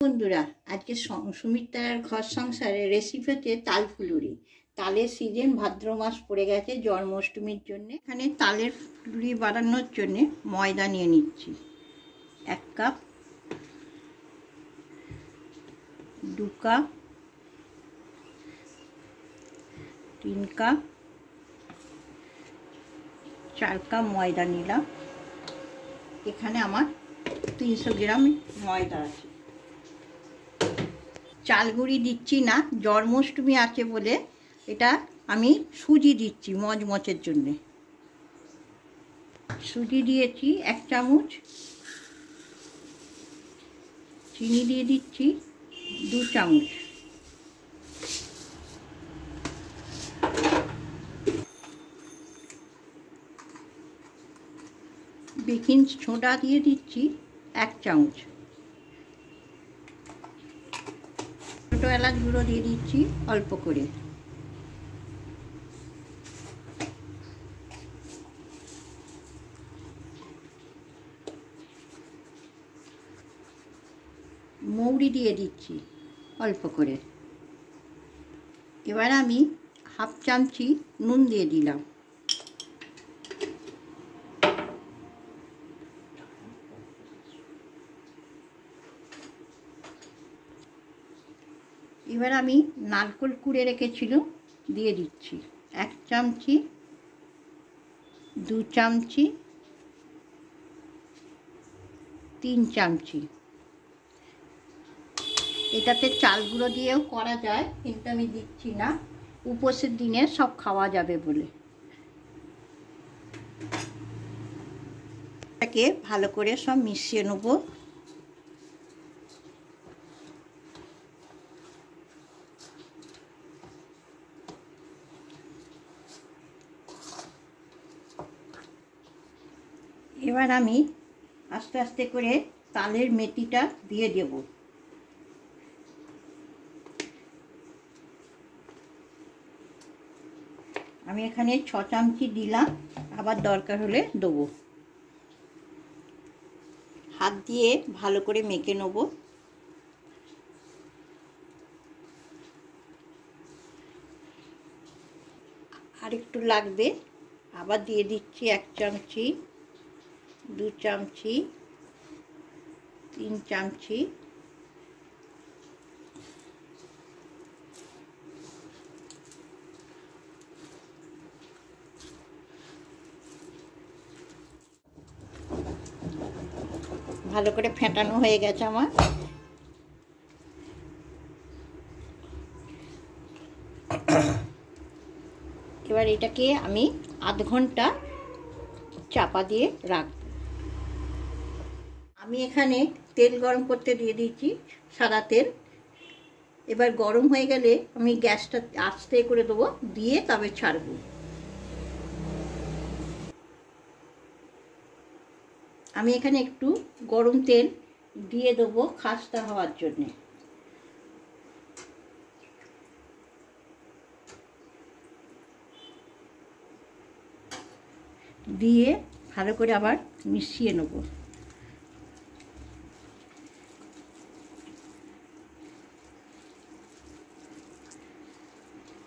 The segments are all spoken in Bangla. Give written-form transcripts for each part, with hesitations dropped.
বন্ধুরা, আজকে সুমিত্রার ঘর সংসারে রেসিপি হচ্ছে তাল ফুলুরি। তালের সিজন ভাদ্র মাস পড়ে গেছে জন্মাষ্টমীর জন্য। এখানে তালের ফুলুরি বানানোর জন্য ময়দা নিয়ে নিচ্ছি 1 কাপ, 2 কাপ, 3 কাপ, 4 কাপ ময়দা নিলাম। এখানে আমার 300 গ্রাম ময়দা আছে। চাল গুঁড়ি দিচ্ছি না, জন্মাষ্টমী আছে বলে এটা আমি সুজি দিচ্ছি মচমচের জন্যে। সুজি দিয়েছি 1 চামচ, চিনি দিয়ে দিচ্ছি 2 চামচ, বেকিং সোডা দিয়ে দিচ্ছি 1 চামচ, ছোটো এলাচ গুঁড়ো দিয়ে দিচ্ছি অল্প করে, মৌরি দিয়ে দিচ্ছি অল্প করে। এবার আমি 1/2 চামচি নুন দিয়ে দিলাম। এবার আমি নারকেল কুড়ে রেখেছিলাম দিয়ে দিচ্ছি 1 চামচি, 2 চামচি, 3 চামচি। এটাতে চাল গুঁড়ো দিয়েও করা যায়, কিন্তু আমি দিচ্ছি না, উপোসের দিনে সব খাওয়া যাবে বলে। এটাকে ভালো করে সব মিশিয়ে নেব। এবার আমি আস্তে আস্তে করে তালের মেথিটা দিয়ে দেব। আমি এখানে 6 চামচি দিলাম, আবার দরকার হলে দেবো। হাত দিয়ে ভালো করে মেখে নেব। আর একটু লাগবে, আবার দিয়ে দিচ্ছি 1 চামচি, 2 চামচি, 3 চামচি। ভালো করে ফেটানো হয়ে গেছে আমার। এবার এটাকে আমি আধ ঘন্টা চাপা দিয়ে রাখব। আমি এখানে তেল গরম করতে দিয়ে দিয়েছি, সাদা তেল। এবার গরম হয়ে গেলে আমি গ্যাসটা আস্তে করে দেবো, দিয়ে তবে ছাড়ব। আমি এখানে একটু গরম তেল দিয়ে দেবো খাস্তা হওয়ার জন্যে। দিয়ে ভালো করে আবার মিশিয়ে নেব।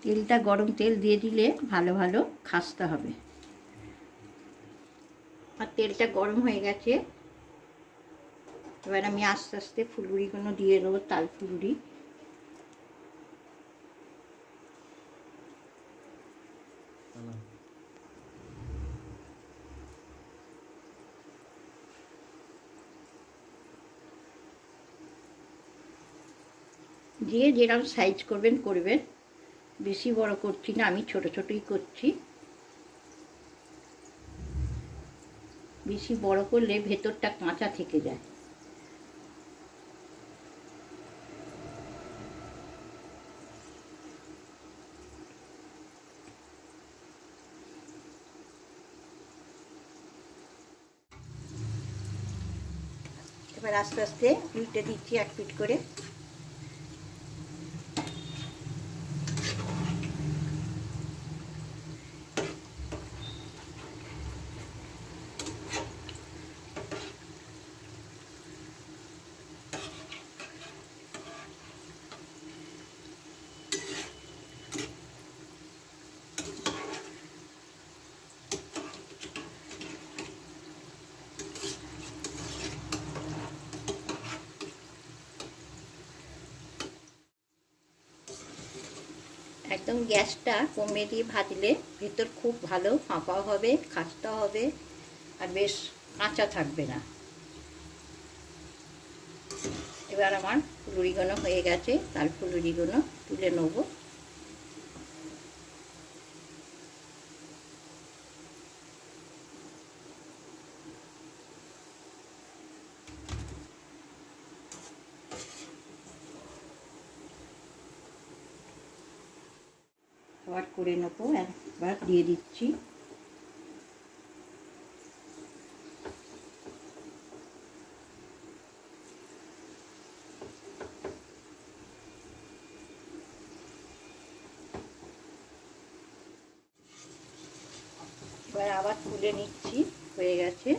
তেলটা গরম তেল দিয়ে দিলে ভালো ভালো খাস্তা হবে। আর তেলটা গরম হয়ে গেছে। এবার আমি আস্তে আস্তে ফুলুরিগুলো দিয়ে দেবো, তাল ফুলুরি। যে যেরকম সাইজ করবেন করবেন, বেশি বড় করছি না, আমি ছোট ছোটই করছি। বেশি বড় করলে ভেতরটা কাঁচা থেকে যায়। এবার আস্তে আস্তে উল্টে দিচ্ছি 1 পিঠ করে। একদম গ্যাসটা কমিয়ে দিয়ে ভাজলে ভেতর খুব ভালো ফাঁপা হবে, খাস্তা হবে, আর বেশ কাঁচা থাকবে না। এবার আমার ফুলুরিগুলো হয়ে গেছে, তাল ফুলুরিগুলো তুলে নেব। আবার করে নেবো, একবার দিয়ে দিচ্ছি। এবার আবার তুলে নিচ্ছি, হয়ে গেছে।